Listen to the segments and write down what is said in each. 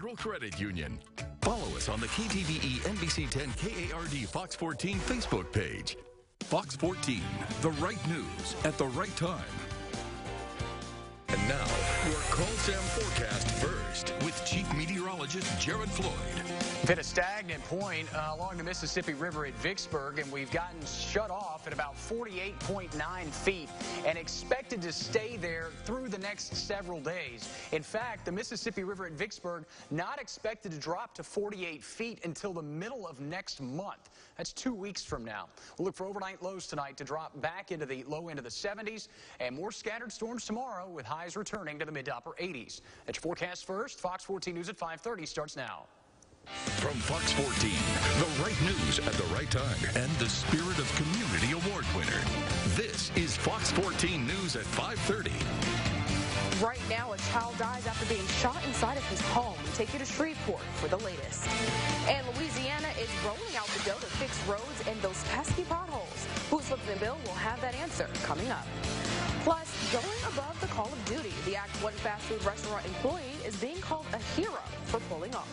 Federal Credit Union. Follow us on the KTVE NBC 10 KARD Fox 14 Facebook page. Fox 14, the right news at the right time. And now, your Call Sam forecast first with Chief Meteorologist Jared Floyd. We've hit a stagnant point along the Mississippi River at Vicksburg, and we've gotten shut off at about 48.9 feet and expected to stay there through the next several days. In fact, the Mississippi River at Vicksburg not expected to drop to 48 feet until the middle of next month. That's 2 weeks from now. We'll look for overnight lows tonight to drop back into the low end of the 70s and more scattered storms tomorrow with highs returning to the mid to upper 80s. That's your forecast first. Fox 14 News at 5:30 starts now. From Fox 14, the right news at the right time and the Spirit of Community Award winner. This is Fox 14 News at 5:30. Right now, a child dies after being shot inside of his home. We take you to Shreveport for the latest. And Louisiana is rolling out the dough to fix roads and those pesky potholes. Who's flipping the bill? We'll have that answer coming up. Plus, going above the call of duty, the Act 1 fast food restaurant employee is being called a hero for pulling off.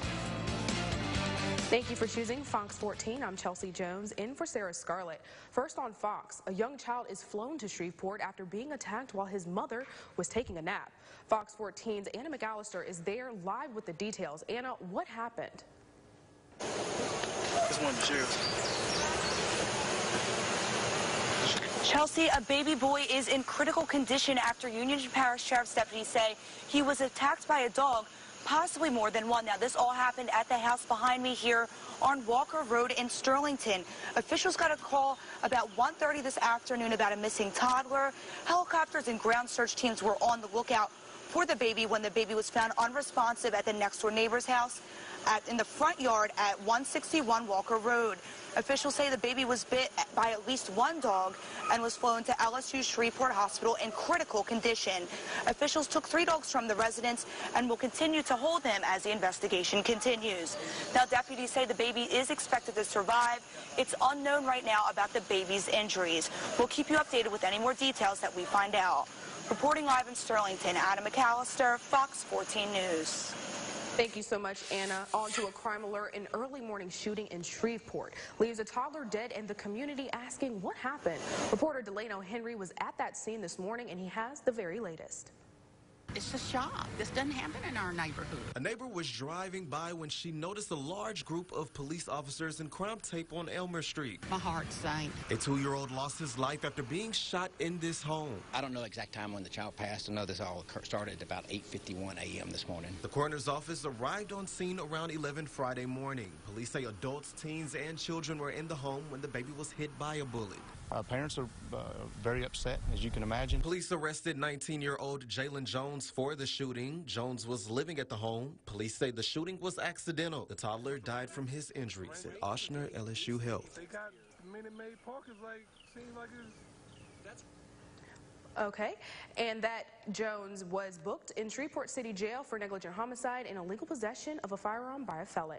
Thank you for choosing Fox 14. I'm Chelsea Jones, in for Sarah Scarlett. First on Fox, a young child is flown to Shreveport after being attacked while his mother was taking a nap. Fox 14's Anna McAllister is there live with the details. Anna, what happened? Just wanted to share. Chelsea, a baby boy is in critical condition after Union Parish Sheriff's deputies say he was attacked by a dog, possibly more than one. Now, this all happened at the house behind me here on Walker Road in Sterlington. Officials got a call about 1:30 this afternoon about a missing toddler. Helicopters and ground search teams were on the lookout for the baby when the baby was found unresponsive at the next-door neighbor's house in the front yard at 161 Walker Road. Officials say the baby was bit by at least one dog and was flown to LSU Shreveport Hospital in critical condition. Officials took 3 dogs from the residence and will continue to hold them as the investigation continues. Now, deputies say the baby is expected to survive. It's unknown right now about the baby's injuries. We'll keep you updated with any more details that we find out. Reporting live in Sterlington, Anna McAllister, Fox 14 News. Thank you so much, Anna. On to a crime alert. An early morning shooting in Shreveport leaves a toddler dead and the community asking what happened. Reporter Delano Henry was at that scene this morning, and he has the very latest. It's a shock. This doesn't happen in our neighborhood. A neighbor was driving by when she noticed a large group of police officers in crime tape on Elmer Street. My heart sank. A 2-year-old lost his life after being shot in this home. I don't know the exact time when the child passed. I know this all started at about 8:51 a.m. this morning. The coroner's office arrived on scene around 11 Friday morning. Police say adults, teens, and children were in the home when the baby was hit by a bullet. Parents are very upset, as you can imagine. Police arrested 19-year-old Jalen Jones for the shooting. Jones was living at the home. Police say the shooting was accidental. The toddler died from his injuries at Oshner LSU Health. They got Minute Maid Parkers, seems like it's... Okay, and that Jones was booked in Shreveport City Jail for negligent homicide and illegal possession of a firearm by a felon.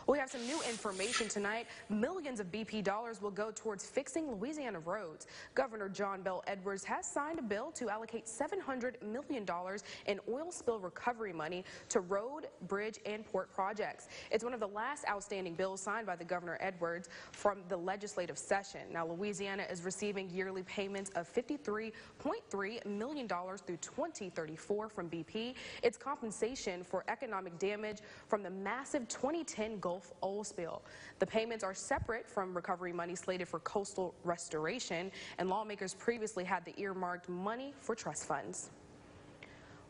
We have some new information tonight. Millions of BP dollars will go towards fixing Louisiana roads. Governor John Bel Edwards has signed a bill to allocate $700 million in oil spill recovery money to road, bridge, and port projects. It's one of the last outstanding bills signed by the Governor Edwards from the legislative session. Now, Louisiana is receiving yearly payments of $53.3 million through 2034 from BP. It's compensation for economic damage from the massive 2010 Gulf oil spill. The payments are separate from recovery money slated for coastal restoration, and lawmakers previously had the earmarked money for trust funds.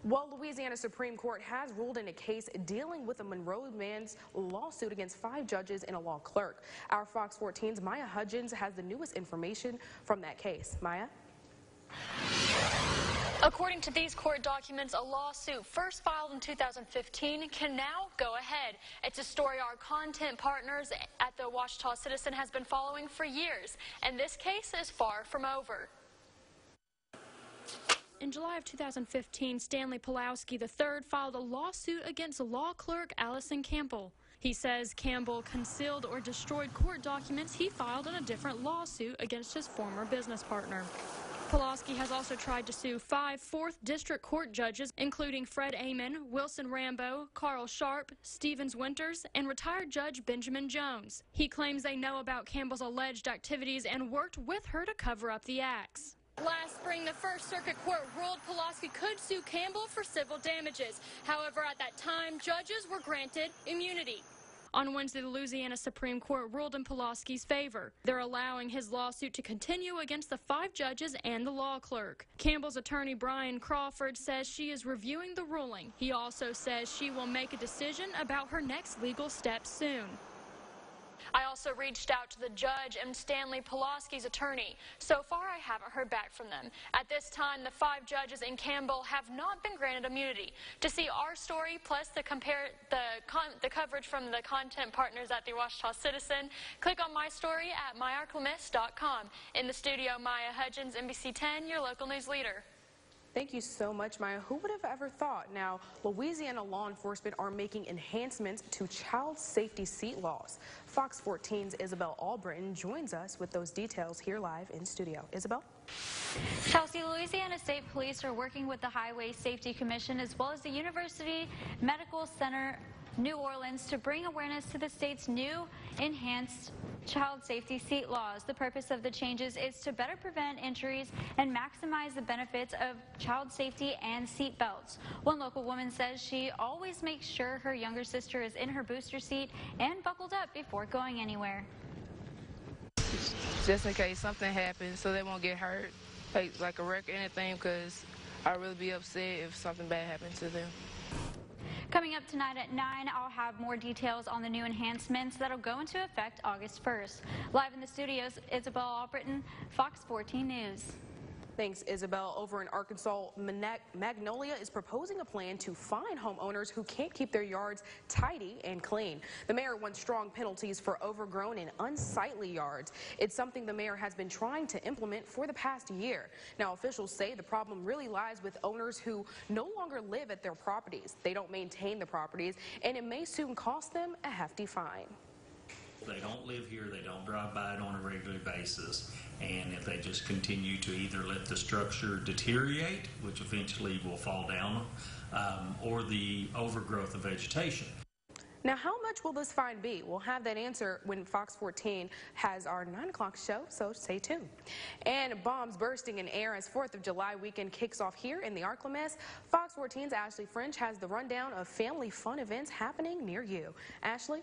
Well, Louisiana Supreme Court has ruled in a case dealing with a Monroe man's lawsuit against 5 judges and a law clerk. Our Fox 14's Maya Hudgens has the newest information from that case. Maya? According to these court documents, a lawsuit first filed in 2015 can now go ahead. It's a story our content partners at the Ouachita Citizen has been following for years, and this case is far from over. In July of 2015, Stanley Pulowski III filed a lawsuit against law clerk Allison Campbell. He says Campbell concealed or destroyed court documents he filed in a different lawsuit against his former business partner. Pulaski has also tried to sue 5 4th District Court judges, including Fred Amon, Wilson Rambo, Carl Sharp, Stevens Winters, and retired Judge Benjamin Jones. He claims they know about Campbell's alleged activities and worked with her to cover up the acts. Last spring, the First Circuit Court ruled Pulaski could sue Campbell for civil damages. However, at that time, judges were granted immunity. On Wednesday, the Louisiana Supreme Court ruled in Pulaski's favor. They're allowing his lawsuit to continue against the 5 judges and the law clerk. Campbell's attorney, Brian Crawford, says she is reviewing the ruling. He also says she will make a decision about her next legal steps soon. I also reached out to the judge and Stanley Pulaski's attorney. So far, I haven't heard back from them. At this time, the 5 judges in Campbell have not been granted immunity. To see our story, plus the coverage from the content partners at the Ouachita Citizen, click on my story at myarklamiss.com. In the studio, Maya Hudgens, NBC 10, your local news leader. Thank you so much, Maya. Who would have ever thought? Now, Louisiana law enforcement are making enhancements to child safety seat laws. Fox 14's Isabel Albritton joins us with those details here live in studio. Isabel? Chelsea, Louisiana State Police are working with the Highway Safety Commission as well as the University Medical Center New Orleans to bring awareness to the state's new enhanced child safety seat laws. The purpose of the changes is to better prevent injuries and maximize the benefits of child safety and seat belts. One local woman says she always makes sure her younger sister is in her booster seat and buckled up before going anywhere. Just in case something happens so they won't get hurt, like a wreck or anything, because I'd really be upset if something bad happened to them. Coming up tonight at 9, I'll have more details on the new enhancements that'll go into effect August 1st. Live in the studios, Isabel Albritton, Fox 14 News. Thanks, Isabel. Over in Arkansas, Magnolia is proposing a plan to fine homeowners who can't keep their yards tidy and clean. The mayor wants strong penalties for overgrown and unsightly yards. It's something the mayor has been trying to implement for the past year. Now, officials say the problem really lies with owners who no longer live at their properties. They don't maintain the properties, and it may soon cost them a hefty fine. They don't live here, they don't drive by it on a regular basis, and if they just continue to either let the structure deteriorate, which eventually will fall down, or the overgrowth of vegetation. Now, how much will this fine be? We'll have that answer when Fox 14 has our 9 o'clock show, so stay tuned. And bombs bursting in air as 4th of July weekend kicks off here in the Arklamiss. Fox 14's Ashley French has the rundown of family fun events happening near you. Ashley?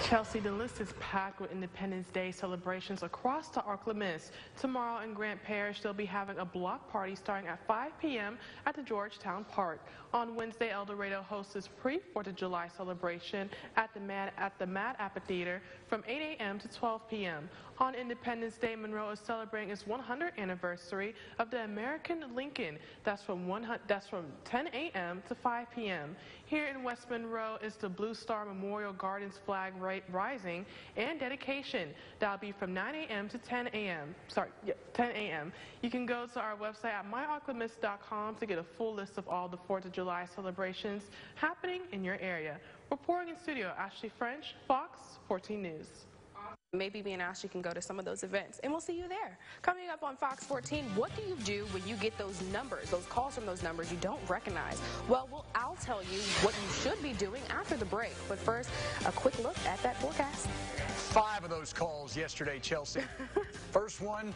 Chelsea, the list is packed with Independence Day celebrations across the Arklamiss. Tomorrow in Grant Parish, they'll be having a block party starting at 5 p.m. at the Georgetown Park. On Wednesday, El Dorado hosts its pre-4th of July celebration at the Mad Amphitheater from 8 a.m. to 12 p.m. On Independence Day, Monroe is celebrating its 100th anniversary of the American Lincoln. That's from 10 a.m. to 5 p.m. Here in West Monroe is the Blue Star Memorial Gardens flag rising and dedication. That'll be from 9 a.m. to 10 a.m. 10 a.m. You can go to our website at myarklamiss.com to get a full list of all the 4th of July celebrations happening in your area. Reporting in studio, Ashley French, Fox 14 News. Maybe me and Ashley can go to some of those events, and we'll see you there. Coming up on Fox 14, what do you do when you get those numbers, those calls from those numbers you don't recognize? Well, I'll tell you what you should be doing after the break. But first, a quick look at that forecast. 5 of those calls yesterday, Chelsea. First one,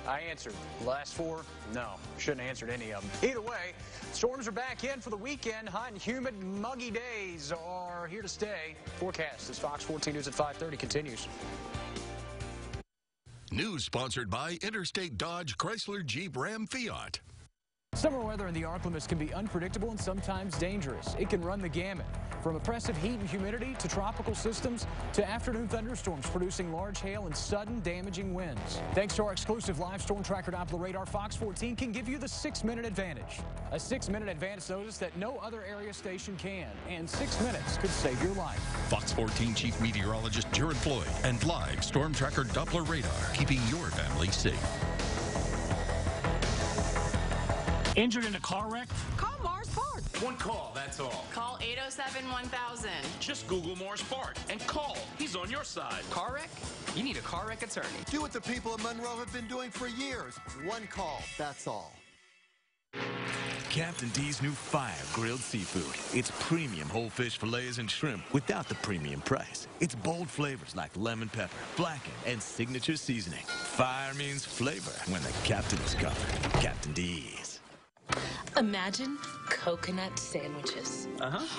I answered. Last 4, no, shouldn't have answered any of them. Either way, storms are back in for the weekend. Hot and humid, muggy days are here to stay. Forecast as Fox 14 News at 5:30 continues. News sponsored by Interstate Dodge Chrysler Jeep Ram Fiat. Summer weather in the Arklamiss can be unpredictable and sometimes dangerous. It can run the gamut, from oppressive heat and humidity to tropical systems to afternoon thunderstorms producing large hail and sudden damaging winds. Thanks to our exclusive live storm tracker Doppler radar, Fox 14 can give you the 6-minute advantage. A 6-minute advance notice that no other area station can, and 6 minutes could save your life. Fox 14 Chief Meteorologist Jared Floyd and live storm tracker Doppler radar, keeping your family safe. Injured in a car wreck? Call Mars Parts. One call, that's all. Call 807-1000. Just Google Morris Bart and call. He's on your side. Car wreck? You need a car wreck attorney. Do what the people of Monroe have been doing for years. One call, that's all. Captain D's new Fire grilled seafood. It's premium whole fish fillets and shrimp without the premium price. It's bold flavors like lemon pepper, blackened, and signature seasoning. Fire means flavor when the captain is covered. Captain D's. Imagine coconut sandwiches.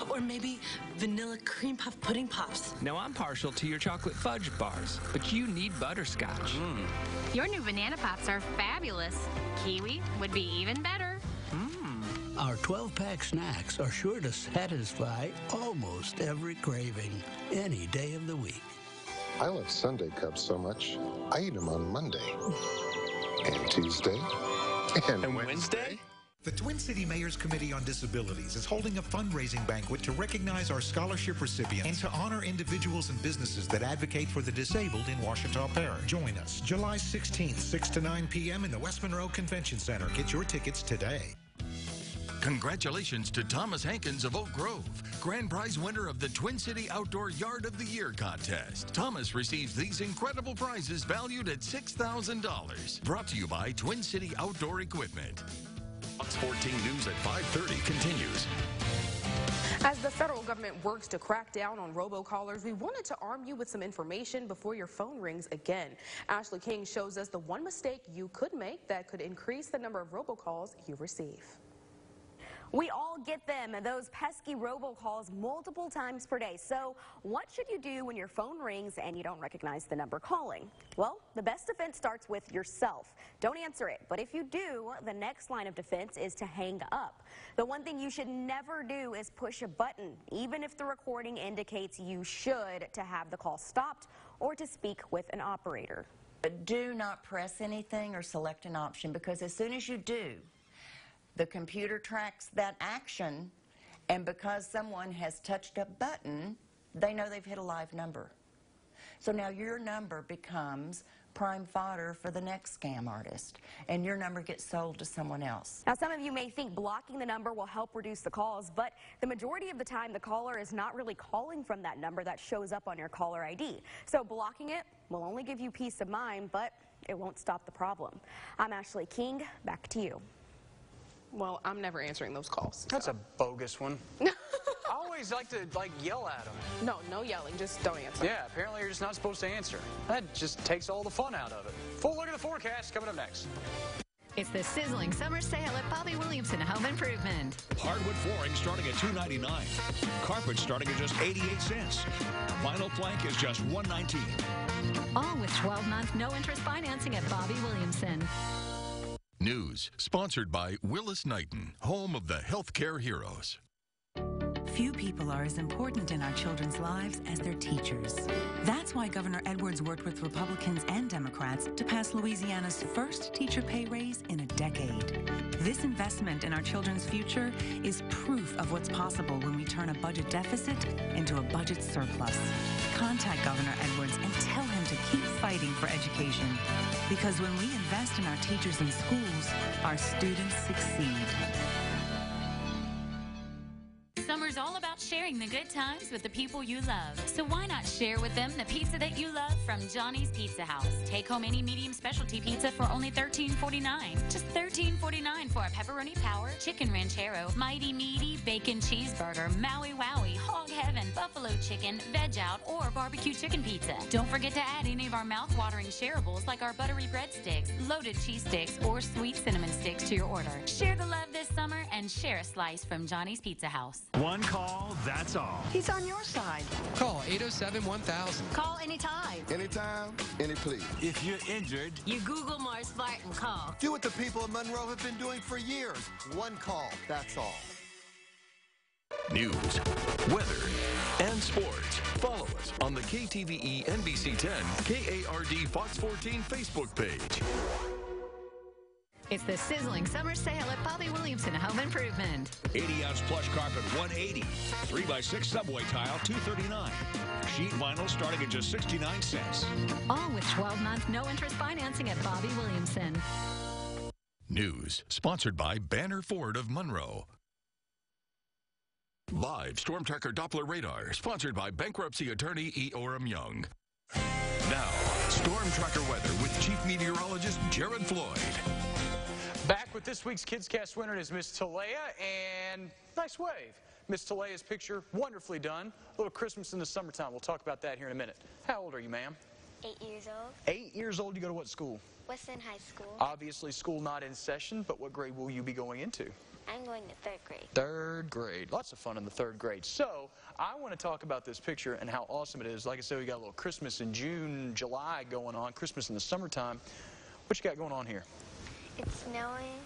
Or maybe vanilla cream puff pudding pops. Now, I'm partial to your chocolate fudge bars, but you need butterscotch. Your new banana pops are fabulous. Kiwi would be even better. Our 12-pack snacks are sure to satisfy almost every craving, any day of the week. I love Sunday cups so much, I eat them on Monday, and Tuesday, and Wednesday. The Twin City Mayor's Committee on Disabilities is holding a fundraising banquet to recognize our scholarship recipients and to honor individuals and businesses that advocate for the disabled in Ouachita Parish. Join us July 16th, 6 to 9 p.m. in the West Monroe Convention Center. Get your tickets today. Congratulations to Thomas Hankins of Oak Grove, grand prize winner of the Twin City Outdoor Yard of the Year contest. Thomas receives these incredible prizes valued at $6,000. Brought to you by Twin City Outdoor Equipment. Fox 14 News at 5:30 continues. As the federal government works to crack down on robocallers, we wanted to arm you with some information before your phone rings again. Ashley King shows us the one mistake you could make that could increase the number of robocalls you receive. We all get them, those pesky robocalls, multiple times per day. So what should you do when your phone rings and you don't recognize the number calling? Well, the best defense starts with yourself. Don't answer it. But if you do, the next line of defense is to hang up. The one thing you should never do is push a button, even if the recording indicates you should, to have the call stopped or to speak with an operator. But do not press anything or select an option, because as soon as you do, the computer tracks that action, and because someone has touched a button, they know they've hit a live number. So now your number becomes prime fodder for the next scam artist, and your number gets sold to someone else. Now, some of you may think blocking the number will help reduce the calls, but the majority of the time the caller is not really calling from that number that shows up on your caller ID. So blocking it will only give you peace of mind, but it won't stop the problem. I'm Ashley King. Back to you. Well, I'm never answering those calls. That's a bogus one. I always like to yell at them. No yelling, just don't answer. Yeah, apparently you're just not supposed to answer. That just takes all the fun out of it. Full look at the forecast coming up next. It's the sizzling summer sale at Bobby Williamson Home Improvement. Hardwood flooring starting at $2.99. Carpet starting at just 88 cents. Vinyl plank is just $1.19. All with 12-month no-interest financing at Bobby Williamson. News sponsored by Willis Knighton, home of the healthcare heroes. Few people are as important in our children's lives as their teachers. That's why Governor Edwards worked with Republicans and Democrats to pass Louisiana's first teacher pay raise in a decade. This investment in our children's future is proof of what's possible when we turn a budget deficit into a budget surplus. Contact Governor Edwards and tell him to keep fighting for education. Because when we invest in our teachers and schools, our students succeed. Summer's all about sharing the good times with the people you love. So why not share with them the pizza that you love from Johnny's Pizza House? Take home any medium specialty pizza for only $13.49. Just $13.49 for a pepperoni power, chicken ranchero, mighty meaty, bacon cheeseburger, Maui Wowie, hog heaven, buffalo chicken, veg out, or barbecue chicken pizza. Don't forget to add any of our mouth-watering shareables like our buttery breadsticks, loaded cheese sticks, or sweet cinnamon sticks to your order. Share the love this summer and share a slice from Johnny's Pizza House. One call, that's all. He's on your side. Call 807-1000. Call anytime. Anytime, any place. If you're injured, You Google Mars Bart and call. Do what the people of Monroe have been doing for years. One call, that's all. News, weather, and sports. Follow us on the KTVE NBC 10 KARD Fox 14 Facebook page. It's the sizzling summer sale at Bobby Williamson Home Improvement. 80-ounce plush carpet, $180. 3x6 subway tile, $239. Sheet vinyl starting at just 69 cents. All with 12-month no-interest financing at Bobby Williamson. News sponsored by Banner Ford of Monroe. Live Storm Tracker Doppler Radar, sponsored by bankruptcy attorney E. Orem Young. Now, Storm Tracker weather with Chief Meteorologist Jared Floyd. Back with this week's KidsCast winner is Miss Talea, and nice wave. Miss Talea's picture, wonderfully done. A little Christmas in the summertime. We'll talk about that here in a minute. How old are you, ma'am? 8 years old. 8 years old. You go to what school? Weston High School. Obviously, school not in session, but what grade will you be going into? I'm going to 3rd grade. 3rd grade. Lots of fun in the 3rd grade. So, I want to talk about this picture and how awesome it is. Like I said, we got a little Christmas in June, July going on, Christmas in the summertime. What you got going on here? It's snowing,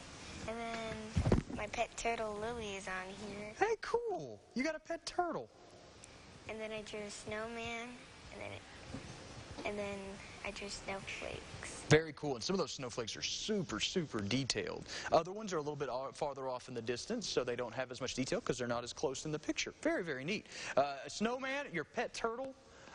and then my pet turtle Lily is on here. Hey, cool. You got a pet turtle. And then I drew a snowman, and then I drew snowflakes. Very cool, and some of those snowflakes are super, super detailed. Other ones are a little bit farther off in the distance, so they don't have as much detail because they're not as close in the picture. Very, very neat. A snowman, your pet turtle.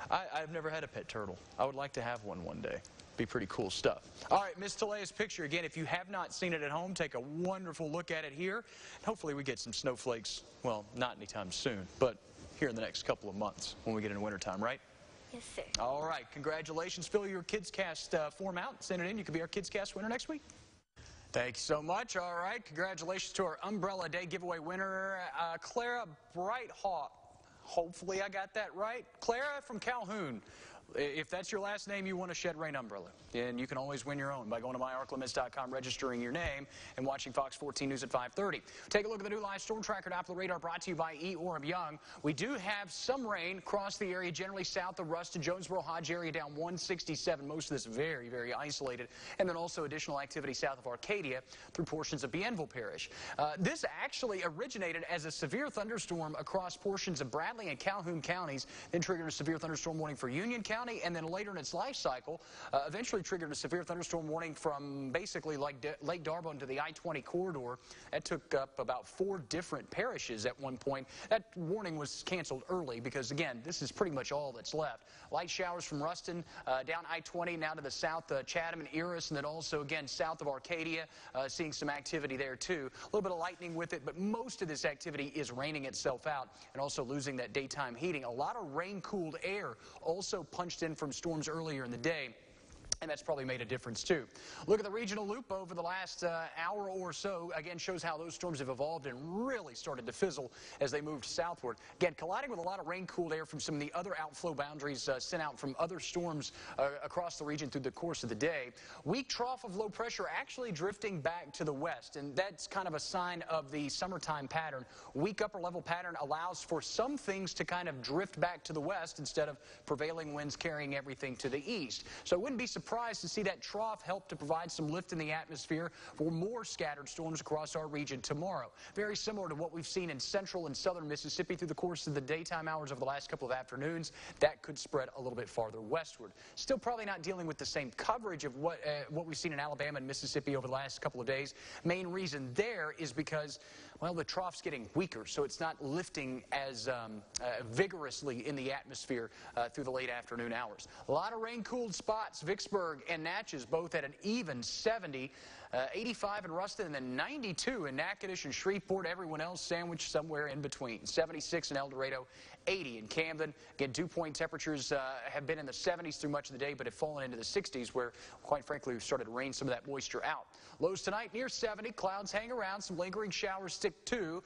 I've never had a pet turtle. I would like to have one day. Be pretty cool stuff. All right, Miss Talea's picture. Again, if you have not seen it at home, take a wonderful look at it here. Hopefully we get some snowflakes, well, not anytime soon, but here in the next couple of months when we get into wintertime, right? Yes, sir. All right, congratulations. Fill your KidsCast form out. Send it in. You could be our KidsCast winner next week. Thank you so much. All right, congratulations to our Umbrella Day giveaway winner, Clara Brighthawk. Hopefully I got that right. Clara from Calhoun. If that's your last name, you want a Shed Rain umbrella. And you can always win your own by going to myarclimits.com, registering your name, and watching Fox 14 News at 5:30. Take a look at the new live Storm Tracker Doppler Radar brought to you by E. Orem Young. We do have some rain across the area, generally south of Ruston, Jonesboro, Hodge area down 167. Most of this very, very isolated. And then also additional activity south of Arcadia through portions of Bienville Parish. This actually originated as a severe thunderstorm across portions of Bradley and Calhoun counties, then triggered a severe thunderstorm warning for Union County, and then later in its life cycle, eventually triggered a severe thunderstorm warning from basically like Lake Darbone to the I-20 corridor. That took up about 4 different parishes at one point. That warning was canceled early because, again, this is pretty much all that's left. Light showers from Ruston down I-20 now to the south, Chatham and Eris, and then also, again, south of Arcadia, seeing some activity there, too. A little bit of lightning with it, but most of this activity is raining itself out and also losing that daytime heating. A lot of rain-cooled air also punched in from storms earlier in the day, and that's probably made a difference too. Look at the regional loop over the last hour or so. Again, shows how those storms have evolved and really started to fizzle as they moved southward. Again, colliding with a lot of rain-cooled air from some of the other outflow boundaries sent out from other storms across the region through the course of the day. Weak trough of low pressure actually drifting back to the west, and that's kind of a sign of the summertime pattern. Weak upper level pattern allows for some things to kind of drift back to the west instead of prevailing winds carrying everything to the east. So it wouldn't be surprised to see that trough help to provide some lift in the atmosphere for more scattered storms across our region tomorrow. Very similar to what we've seen in central and southern Mississippi through the course of the daytime hours of the last couple of afternoons. That could spread a little bit farther westward. Still probably not dealing with the same coverage of what we've seen in Alabama and Mississippi over the last couple of days. Main reason there is because, well, the trough's getting weaker, so it's not lifting as vigorously in the atmosphere through the late afternoon hours. A lot of rain-cooled spots. Vicksburg and Natchez both at an even 70. 85 in Ruston, and then 92 in Natchitoches and Shreveport. Everyone else sandwiched somewhere in between. 76 in El Dorado, 80 in Camden. Again, dew point temperatures have been in the 70s through much of the day, but have fallen into the 60s where, quite frankly, we've started to rain some of that moisture out. Lows tonight near 70. Clouds hang around. Some lingering showers stick to.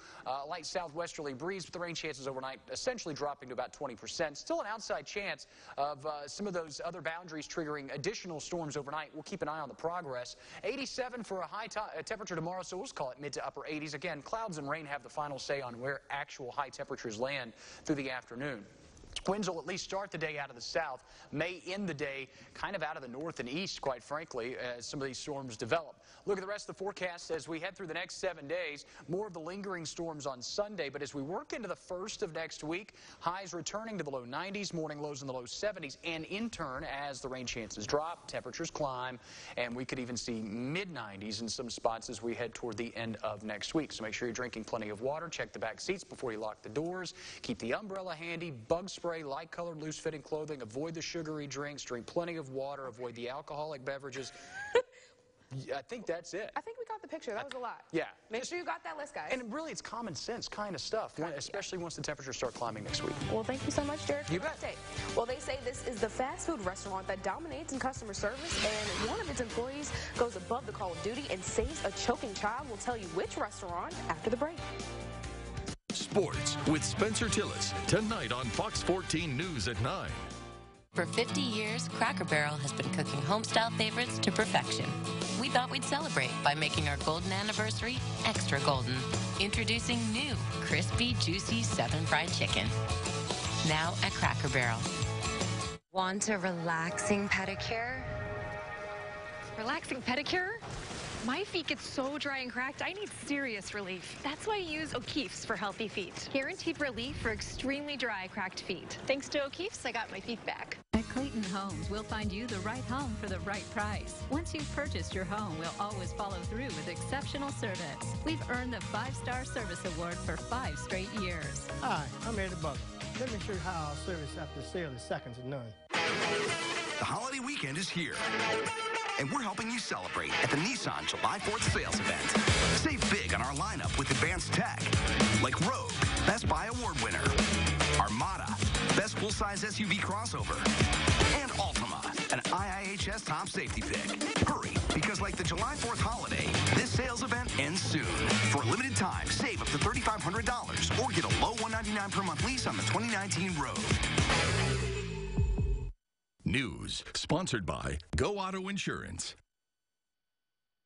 Light southwesterly breeze, with the rain chances overnight essentially dropping to about 20%. Still an outside chance of some of those other boundaries triggering additional storms overnight. We'll keep an eye on the progress. 87 for a high temperature tomorrow, so we'll just call it mid to upper 80s. Again, clouds and rain have the final say on where actual high temperatures land through the afternoon. Winds will at least start the day out of the south, may end the day kind of out of the north and east, quite frankly, as some of these storms develop. Look at the rest of the forecast as we head through the next 7 days. More of the lingering storms on Sunday, but as we work into the first of next week, highs returning to the low 90s, morning lows in the low 70s, and in turn, as the rain chances drop, temperatures climb, and we could even see mid-90s in some spots as we head toward the end of next week. So make sure you're drinking plenty of water, check the back seats before you lock the doors, keep the umbrella handy, bug spray, light-colored, loose-fitting clothing, avoid the sugary drinks, drink plenty of water, avoid the alcoholic beverages. I think that's it. I think we got the picture. That was a lot. Yeah. Make sure you got that list, guys. And really, it's common sense kind of stuff, especially once the temperatures start climbing next week. Well, thank you so much, Derek, for You the bet. update. Well, they say this is the fast food restaurant that dominates in customer service, and one of its employees goes above the call of duty and saves a choking child. We'll tell you which restaurant after the break. Sports with Spencer Tillis, tonight on Fox 14 News at 9. For 50 years, Cracker Barrel has been cooking homestyle favorites to perfection. We thought we'd celebrate by making our golden anniversary extra golden. Introducing new, crispy, juicy Southern Fried Chicken. Now at Cracker Barrel. Want a relaxing pedicure? Relaxing pedicure? My feet get so dry and cracked, I need serious relief. That's why I use O'Keeffe's for healthy feet. Guaranteed relief for extremely dry, cracked feet. Thanks to O'Keeffe's, I got my feet back. At Clayton Homes, we'll find you the right home for the right price. Once you've purchased your home, we'll always follow through with exceptional service. We've earned the 5-Star Service Award for 5 straight years. Hi, I'm Eddie Butler. Let me show you how our service after sale is second to none. The holiday weekend is here, and we're helping you celebrate at the Nissan July 4th sales event. Save big on our lineup with advanced tech, like Rogue, Best Buy Award winner, Armada, Best Full-Size SUV crossover, and Altima, an IIHS top safety pick. Hurry, because like the July 4th holiday, this sales event ends soon. For a limited time, save up to $3,500 or get a low $199 per month lease on the 2019 Rogue. News sponsored by Go Auto Insurance.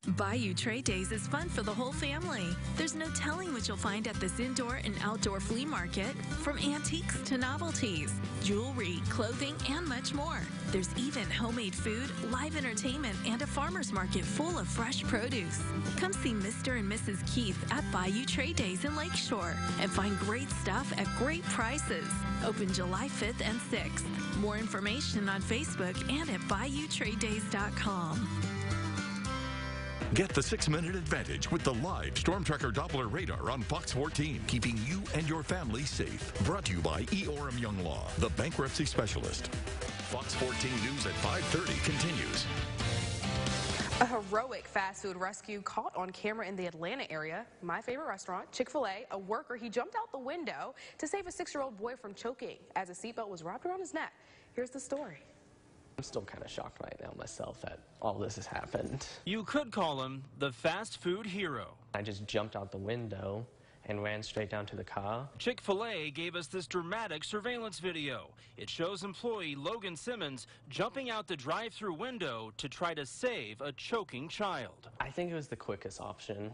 Bayou Trade Days is fun for the whole family. There's no telling what you'll find at this indoor and outdoor flea market, from antiques to novelties, jewelry, clothing, and much more. There's even homemade food, live entertainment, and a farmer's market full of fresh produce. Come see Mr. and Mrs. Keith at Bayou Trade Days in Lakeshore and find great stuff at great prices. Open July 5th and 6th. More information on Facebook and at BayouTradeDays.com. Get the 6-minute advantage with the live Storm Tracker Doppler radar on Fox 14, keeping you and your family safe. Brought to you by E. Orem Young Law, the bankruptcy specialist. Fox 14 News at 5:30 continues. A heroic fast food rescue caught on camera in the Atlanta area. My favorite restaurant, Chick-fil-A, a worker, he jumped out the window to save a 6-year-old boy from choking as a seatbelt was wrapped around his neck. Here's the story. I'm still kind of shocked right now myself that all this has happened. You could call him the fast food hero. I just jumped out the window and ran straight down to the car. Chick-fil-A gave us this dramatic surveillance video. It shows employee Logan Simmons jumping out the drive-thru window to try to save a choking child. I think it was the quickest option.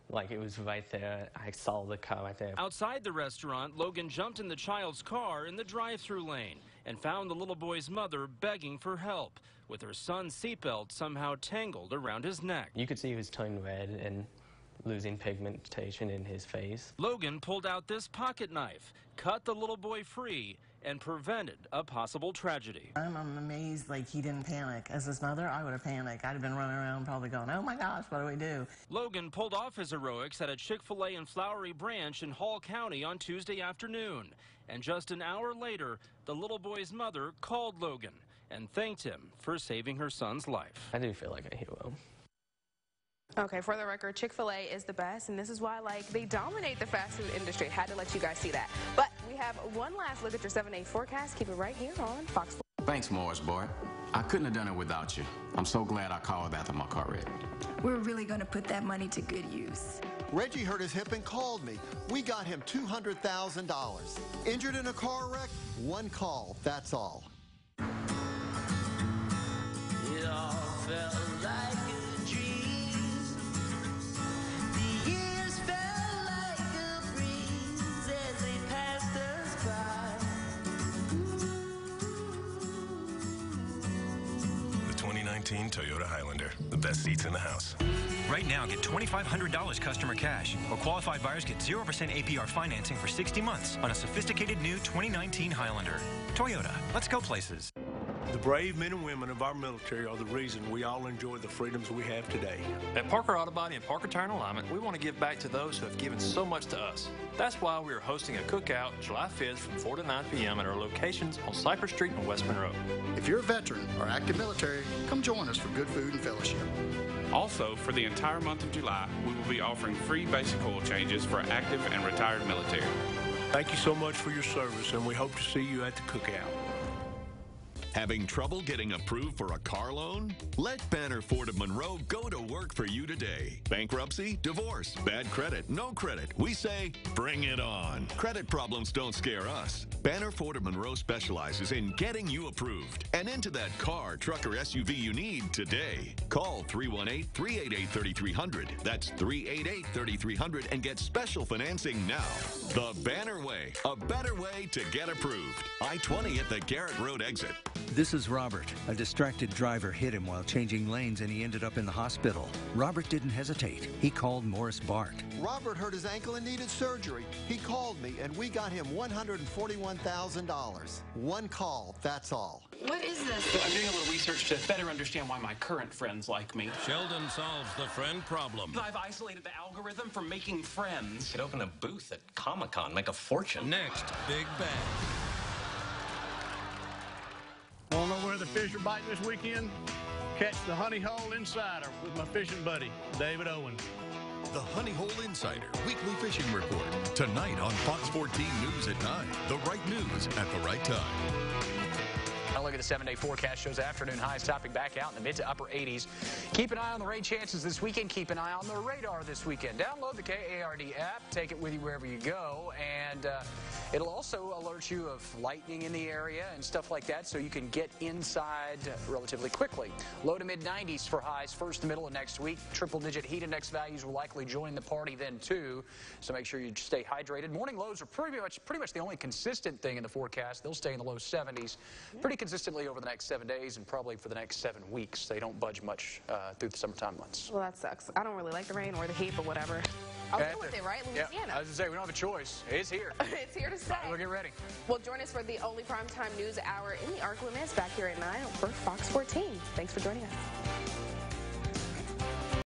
Like, it was right there. I saw the car right there. Outside the restaurant, Logan jumped in the child's car in the drive-thru lane and found the little boy's mother begging for help, with her son's seatbelt somehow tangled around his neck. You could see he was turning red and losing pigmentation in his face. Logan pulled out this pocket knife, cut the little boy free, and prevented a possible tragedy. I'm amazed, like, he didn't panic. As his mother, I would have panicked. I'd have been running around probably going, oh my gosh, what do we do? Logan pulled off his heroics at a Chick-fil-A in Flowery Branch in Hall County on Tuesday afternoon. And just an hour later, the little boy's mother called Logan and thanked him for saving her son's life. I do feel like a hero. Okay, for the record, Chick-fil-A is the best, and this is why, like, they dominate the fast food industry. Had to let you guys see that. But we have one last look at your 7-day forecast. Keep it right here on Fox 4. Thanks, Morris boy. I couldn't have done it without you. I'm so glad I called after my car wreck. We're really going to put that money to good use. Reggie hurt his hip and called me. We got him $200,000. Injured in a car wreck? One call, that's all. It all felt like a dream. The years felt like a breeze as they passed us by. The 2019 Toyota Highlander, the best seats in the house. Right now, get $2,500 customer cash, or qualified buyers get 0% APR financing for 60 months on a sophisticated new 2019 Highlander. Toyota, let's go places. The brave men and women of our military are the reason we all enjoy the freedoms we have today. At Parker Auto Body and Parker Tire and Alignment, we want to give back to those who have given so much to us. That's why we are hosting a cookout July 5th from 4 to 9 p.m. at our locations on Cypress Street and West Monroe. If you're a veteran or active military, come join us for good food and fellowship. Also, for the entire month of July, we will be offering free basic oil changes for active and retired military. Thank you so much for your service, and we hope to see you at the cookout. Having trouble getting approved for a car loan? Let Banner Ford of Monroe go to work for you today. Bankruptcy, divorce, bad credit, no credit. We say, bring it on. Credit problems don't scare us. Banner Ford of Monroe specializes in getting you approved and into that car, truck, or SUV you need today. Call 318-388-3300. That's 388-3300 and get special financing now. The Banner Way, a better way to get approved. I-20 at the Garrett Road exit. This is Robert. A distracted driver hit him while changing lanes and he ended up in the hospital. Robert didn't hesitate. He called Morris Bart. Robert hurt his ankle and needed surgery. He called me and we got him $141,000. One call, that's all. What is this? I'm doing a little research to better understand why my current friends like me. Sheldon solves the friend problem. I've isolated the algorithm from making friends. Could open a booth at Comic-Con, make a fortune. Next, Big Bang. Want to know where the fish are biting this weekend? Catch the Honey Hole Insider with my fishing buddy, David Owen. The Honey Hole Insider Weekly Fishing Report. Tonight on Fox 14 News at 9. The right news at the right time. A look at the 7-day forecast shows afternoon highs topping back out in the mid to upper 80s. Keep an eye on the rain chances this weekend. Keep an eye on the radar this weekend. Download the KARD app. Take it with you wherever you go. And it'll also alert you of lightning in the area and stuff like that so you can get inside relatively quickly. Low to mid-90s for highs first and middle of next week. Triple-digit heat index values will likely join the party then, too. So make sure you stay hydrated. Morning lows are pretty much the only consistent thing in the forecast. They'll stay in the low 70s. Pretty consistently over the next 7 days and probably for the next 7 weeks. They don't budge much through the summertime months. Well, that sucks. I don't really like the rain or the heat, but whatever. I'll deal with it, right? Louisiana. Yeah, I was going to say, we don't have a choice. It's here. It's here to stay. We'll get ready. Well, join us for the only primetime news hour in the ARC Limits back here at 9 for Fox 14. Thanks for joining us.